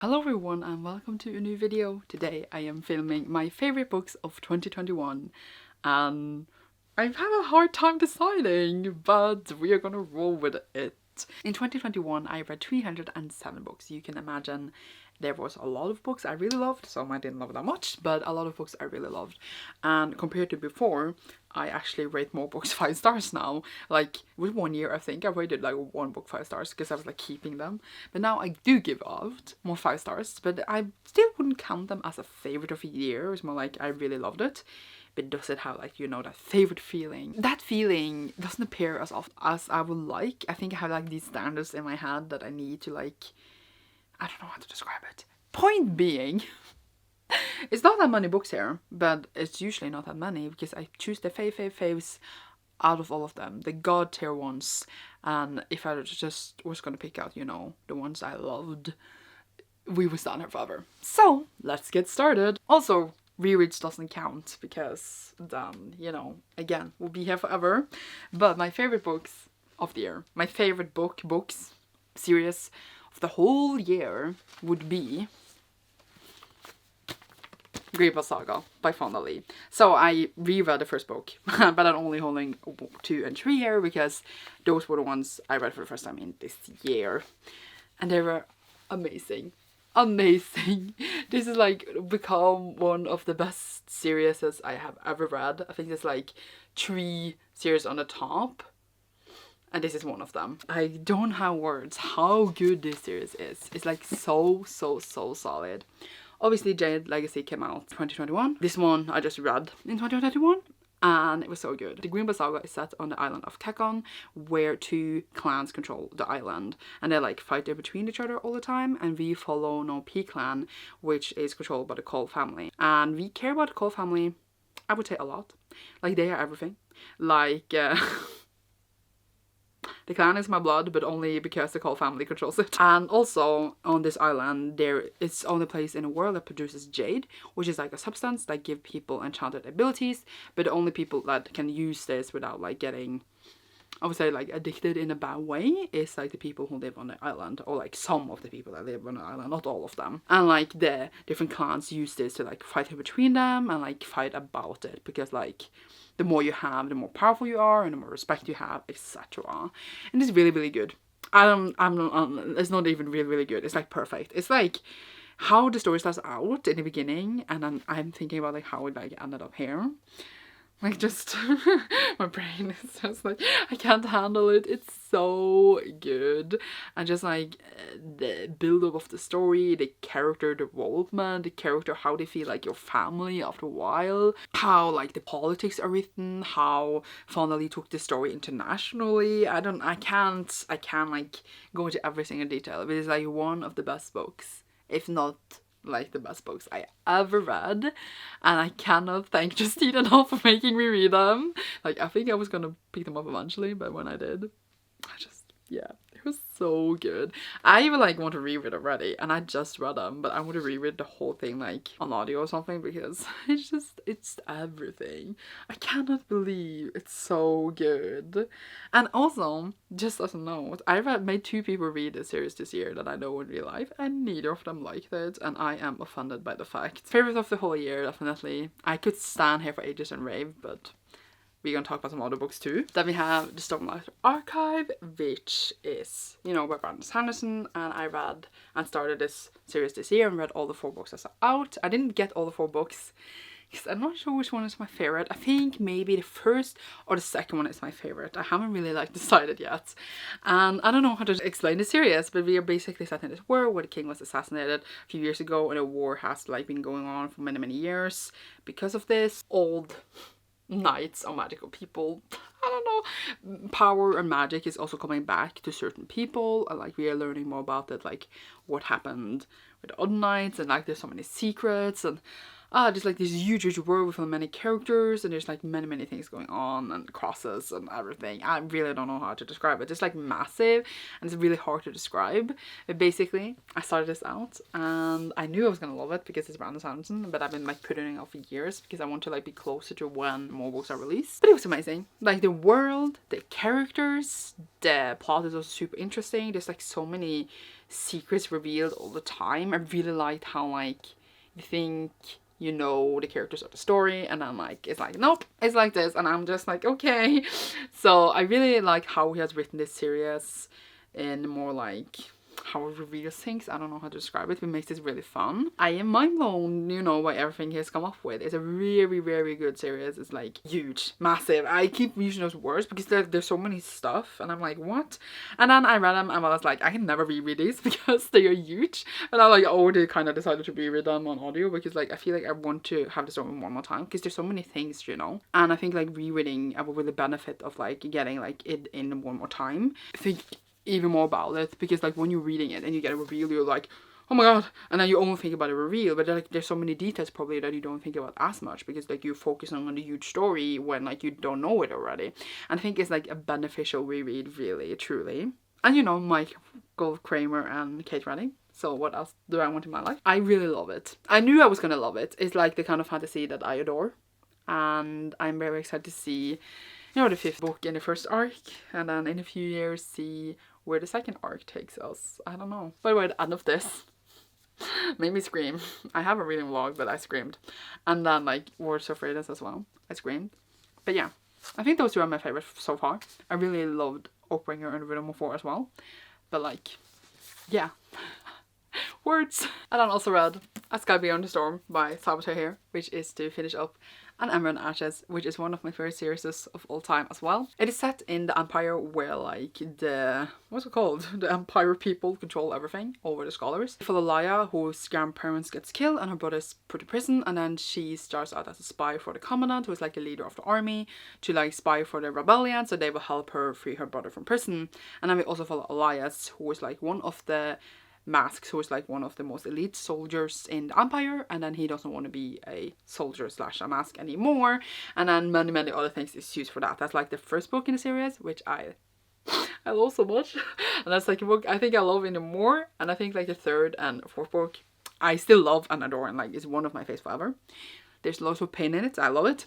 Hello everyone and welcome to a new video. Today I am filming my favorite books of 2021 and I've had a hard time deciding, but we are gonna roll with it. In 2021 I read 307 books. You can imagine there was a lot of books I really loved, some I didn't love that much, but a lot of books I really loved. And compared to before, I actually rate more books 5 stars now. Like with 1 year I think I rated like one book 5 stars because I was like keeping them. But now I do give out more 5 stars, but I still wouldn't count them as a favorite of a year. It's more like I really loved it. But does it have like, you know, that favorite feeling? That feeling doesn't appear as often as I would like. I think I have like these standards in my head that I need to like, I don't know how to describe it. Point being, it's not that many books here, but it's usually not that many because I choose the faves out of all of them, the god tier ones. And if I just was gonna pick out, you know, the ones I loved, we would stand here forever. So let's get started. Also, rereads doesn't count because then, you know, again, we'll be here forever. But my favorite books of the year, my favorite books series of the whole year would be Greba Saga by Fonda Lee. So I reread the first book, but I'm only holding 2 and 3 here because those were the ones I read for the first time in this year. And they were amazing. Amazing. This is like become one of the best series I have ever read. I think there's like 3 series on the top. And this is one of them. I don't have words how good this series is. It's like so solid. Obviously Jade Legacy came out 2021. This one I just read in 2021 and it was so good. The Green Saga is set on the island of Kekon, where 2 clans control the island and they like fight in between each other all the time, and we follow No P clan, which is controlled by the Cole family. And we care about the Cole family, I would say, a lot. Like they are everything. Like the clan is my blood, but only because the Cole family controls it. And also, on this island, it's the only place in the world that produces jade, which is like a substance that gives people enchanted abilities, but the only people that can use this without like getting, I would say, like addicted in a bad way is like the people who live on the island, or like some of the people that live on the island, not all of them. And like the different clans use this to like fight in between them and like fight about it, because like the more you have, the more powerful you are and the more respect you have, etc. And it's really good. It's not even really good. It's like perfect. It's like how the story starts out in the beginning, and then I'm thinking about like how it like ended up here. Like just my brain is just like, I can't handle it. It's so good. And just like the build up of the story, the character development, the character, how they feel like your family after a while, how like the politics are written, how Fonda Lee took the story internationally. I can't like go into every single detail, but it's like one of the best books, if not like the best books I ever read, and I cannot thank Justine enough for making me read them. Like I think I was gonna pick them up eventually, but when I did, yeah, it was so good. I even like want to reread it already, and I just read them, but I want to reread the whole thing like on audio or something, because it's everything. I cannot believe it's so good. And also, just as a note, I made 2 people read this series this year that I know in real life, and neither of them liked it, and I am offended by the fact. Favorite of the whole year, definitely. I could stand here for ages and rave, but we're gonna talk about some other books too. Then we have the Stormlight Archive, which is, you know, by Brandon Sanderson, and I read and started this series this year and read all the 4 books that are out. I didn't get all the 4 books because I'm not sure which one is my favorite. I think maybe the first or the second one is my favorite. I haven't really like decided yet. And I don't know how to explain the series, but we are basically set in this world where the king was assassinated a few years ago, and a war has like been going on for many years because of this. Old knights or magical people, I don't know, power and magic is also coming back to certain people, and like we are learning more about it, like what happened with the other knights, and like there's so many secrets, and just like this huge world with many characters, and there's like many things going on, and crosses and everything. I really don't know how to describe it. It's like massive and it's really hard to describe. But basically I started this out and I knew I was gonna love it because it's Brandon Sanderson, but I've been like putting it out for years because I want to like be closer to when more books are released. But it was amazing. Like the world, the characters, the plot is also super interesting. There's like so many secrets revealed all the time. I really liked how like you think you know the characters of the story, and then like it's like nope, it's like this, and I'm just like okay. So I really like how he has written this series in more like how it reveals things. I don't know how to describe it, but it makes this really fun. I am mind blown, you know, by everything he has come up with. It's a very, very good series. It's like huge, massive. I keep using those words because there's so many stuff, and I'm like, what? And then I read them and I was like, I can never reread these because they are huge. And I like already kind of decided to reread them on audio because like I feel like I want to have the story one more time because there's so many things, you know. And I think like rereading, I will really benefit of like getting like it in one more time. I think even more about it because like when you're reading it and you get a reveal, you're like, oh my god, and then you only think about a reveal, but like there's so many details probably that you don't think about as much because like you're focusing on the huge story when like you don't know it already. And I think it's like a beneficial reread, really, truly. And you know, Michael Kramer and Kate Reading. So what else do I want in my life? I really love it. I knew I was gonna love it. It's like the kind of fantasy that I adore, and I'm very excited to see, you know, the 5th book in the first arc, and then in a few years see where the 2nd arc takes us. I don't know. By the way, the end of this made me scream. I have a reading vlog, but I screamed. And then like Words of Radiance as well. I screamed. But yeah, I think those two are my favorite so far. I really loved Oathbringer and Rhythm of War as well. But like, yeah. Words. And then also read A Sky Beyond the Storm by Saboteur here, which is to finish up An Ember and Ashes, which is one of my favorite series of all time as well. It is set in the Empire where like the, what's it called? The Empire people control everything over the scholars. For Laya, whose grandparents gets killed and her brother's put to prison, and then she starts out as a spy for the commandant, who is like the leader of the army, to like spy for the rebellion, so they will help her free her brother from prison. And then we also follow Elias, who is like one of the Masks, who is like one of the most elite soldiers in the Empire, and then he doesn't want to be a soldier slash a mask anymore, and then many other things is used for that. That's like the first book in the series, which I love so much, and that's like a book I think I love even more. And I think like the 3rd and 4th book I still love and adore, and like it's one of my faves forever. There's lots of pain in it, I love it,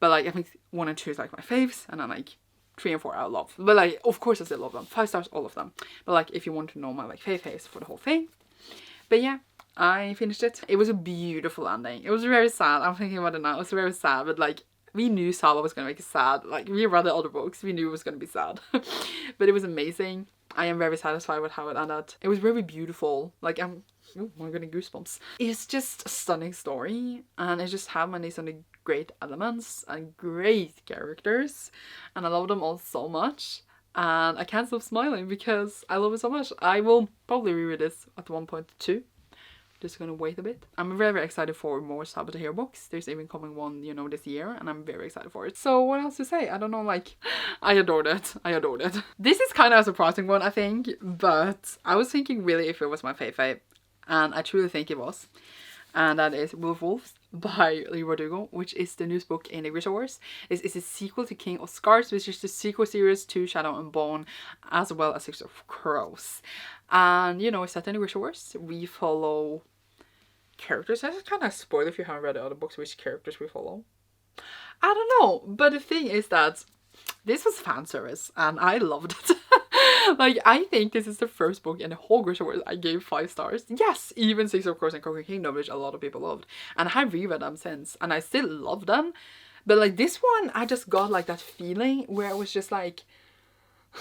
but like I think 1 and 2 is like my faves, and then like 3 and 4 I love, but like of course I still love them. 5 stars, all of them. But like if you want to know my like faves for the whole thing. But yeah, I finished it. It was a beautiful ending. It was very sad. I'm thinking about it now. It was very sad, but like we knew Saba was gonna make it sad. Like we read the other books, we knew it was gonna be sad. But it was amazing. I am very satisfied with how it ended. It was very beautiful. Like I'm getting goosebumps. It's just a stunning story, and it just have many great elements and great characters, and I love them all so much, and I can't stop smiling because I love it so much. I will probably reread this at 1.2. Just gonna wait a bit. I'm very excited for more Saboteur Hero books. There's even coming one, you know, this year, and I'm very excited for it. So what else to say? I don't know, like I adored it. I adored it. This is kind of a surprising one, I think, but I was thinking really if it was my fave, and I truly think it was. And that is Wolves by Lee Verdugo, which is the newest book in the Grisha Wars. This is a sequel to King of Scars, which is the sequel series to Shadow and Bone, as well as Six of Crows. And you know, it's set in the Grisha Wars. We follow characters. I just kind of spoil if you haven't read the other books which characters we follow. I don't know, but the thing is that this was fan service and I loved it. Like, I think this is the first book in the whole Grisha Wars I gave 5 stars. Yes, even Six of Crows and Crooked Kingdom, which a lot of people loved. And I have reread them since, and I still love them. But like this one, I just got like that feeling where I was just like,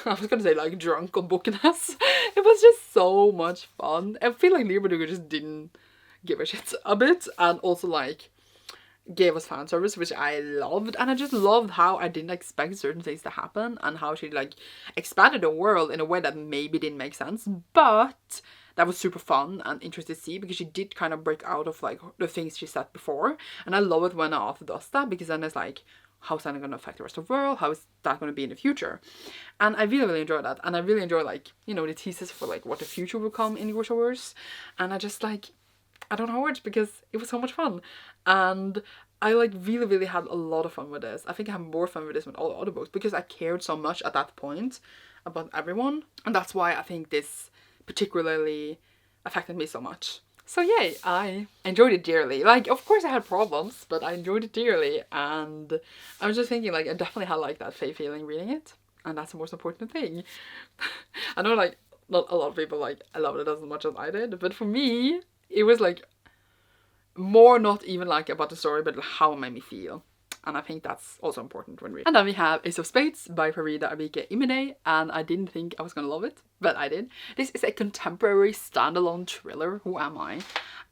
I was gonna say like drunk on bookiness. It was just so much fun. I feel like Lee Verdugo just didn't give a shit a bit, and also like gave us fan service, which I loved. And I just loved how I didn't expect certain things to happen, and how she like expanded the world in a way that maybe didn't make sense, but that was super fun and interesting to see, because she did kind of break out of like the things she said before. And I love it when an author does that, because then it's like, how's that going to affect the rest of the world? How is that going to be in the future? And I really enjoy that. And I really enjoy like, you know, the teases for like what the future will come in Grisha Wars. And I just like, I don't know words, because it was so much fun. And I like really had a lot of fun with this. I think I had more fun with this than all the other books, because I cared so much at that point about everyone. And that's why I think this particularly affected me so much. So yay, I enjoyed it dearly. Like, of course I had problems, but I enjoyed it dearly. And I was just thinking, like, I definitely had like that fake feeling reading it. And that's the most important thing. I know, like, not a lot of people like loved it as much as I did, but for me it was like more not even like about the story, but how it made me feel. And I think that's also important when reading. And then we have Ace of Spades by Farida Abike Imine, and I didn't think I was gonna love it, but I did. This is a contemporary standalone thriller, who am I?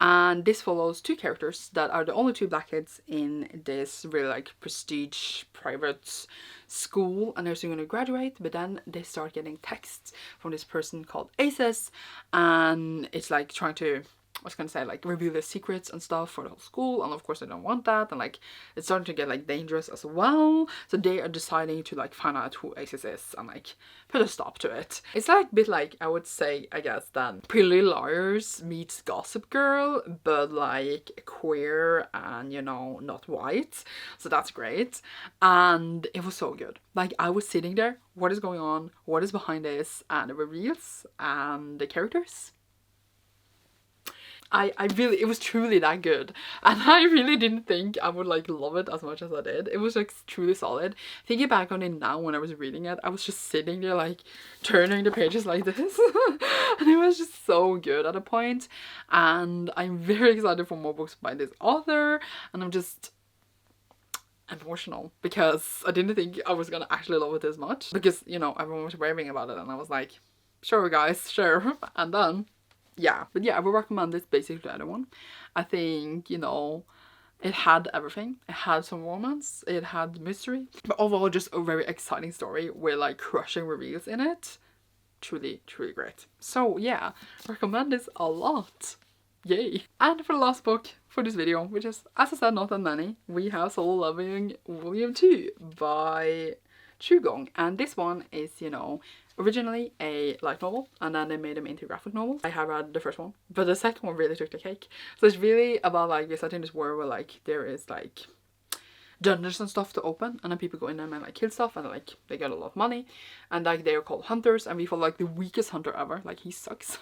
And this follows two characters that are the only two black kids in this really like prestige private school, and they're soon going to graduate, but then they start getting texts from this person called Aces, and it's like trying to, I was gonna say, like reveal their secrets and stuff for the whole school, and of course they don't want that, and like it's starting to get like dangerous as well, so they are deciding to like find out who Aces is and like put a stop to it. It's like a bit like, I would say, I guess, then Pretty Little Liars meets Gossip Girl, but like queer and, you know, not white, so that's great. And it was so good. Like I was sitting there, what is going on, what is behind this, and the reveals and the characters. I really, it was truly that good, and I really didn't think I would like love it as much as I did. It was like truly solid. Thinking back on it now, when I was reading it, I was just sitting there like turning the pages like this and it was just so good at a point, and I'm very excited for more books by this author, and I'm just emotional because I didn't think I was gonna actually love it as much, because, you know, everyone was raving about it and I was like, sure guys, sure. And then yeah, but yeah, I would recommend this basically to anyone. I think, you know, it had everything. It had some romance, it had mystery, but overall just a very exciting story with like crushing reveals in it. Truly, truly great. So yeah, recommend this a lot. Yay. And for the last book for this video, which is, as I said, not that many, we have Soul Loving Volume 2 by Chugong, and this one is, you know, originally a light novel, and then they made them into graphic novels. I have read the first one, but the second one really took the cake. So it's really about like this, I think, this world where like there is like dungeons and stuff to open, and then people go in them and like kill stuff, and like they get a lot of money, and like they are called hunters, and we follow like the weakest hunter ever, like he sucks.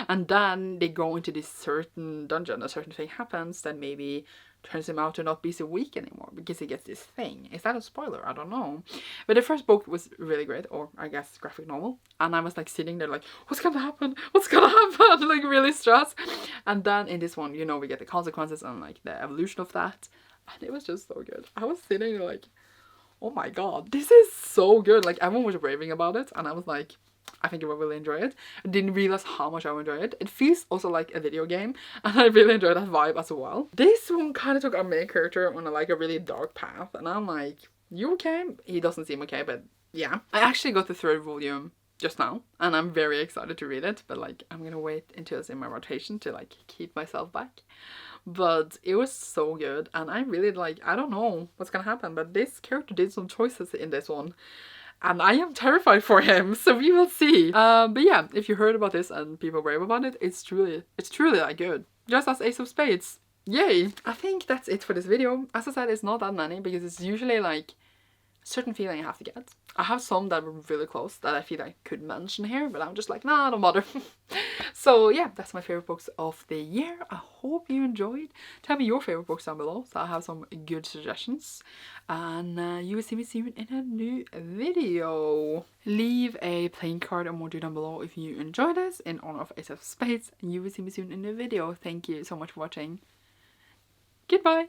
And then they go into this certain dungeon, a certain thing happens that maybe turns him out to not be so weak anymore because he gets this thing. Is that a spoiler? I don't know. But the first book was really great, or I guess graphic novel, and I was like sitting there like, what's gonna happen? What's gonna happen? Like really stressed. And then in this one, you know, we get the consequences and like the evolution of that, and it was just so good. I was sitting there like, oh my god, this is so good. Like everyone was raving about it, and I was like, I think I will really enjoy it. I didn't realize how much I would enjoy it. It feels also like a video game, and I really enjoy that vibe as well. This one kind of took our main character on like a really dark path, and I'm like, you okay? He doesn't seem okay, but yeah. I actually got the third volume just now, and I'm very excited to read it, but like I'm gonna wait until it's in my rotation to like keep myself back. But it was so good, and I really like, I don't know what's gonna happen, but this character did some choices in this one, and I am terrified for him, so we will see. But yeah, if you heard about this and people rave about it, it's truly like good. Just as Ace of Spades. Yay! I think that's it for this video. As I said, it's not that many because it's usually like a certain feeling I have to get. I have some that were really close that I feel I could mention here, but I'm just like, nah, don't bother. So yeah, that's my favorite books of the year. I hope you enjoyed. Tell me your favorite books down below, so I have some good suggestions. And you will see me soon in a new video. Leave a playing card emoji down below if you enjoyed this in honor of Ace of Spades. And you will see me soon in a video. Thank you so much for watching. Goodbye.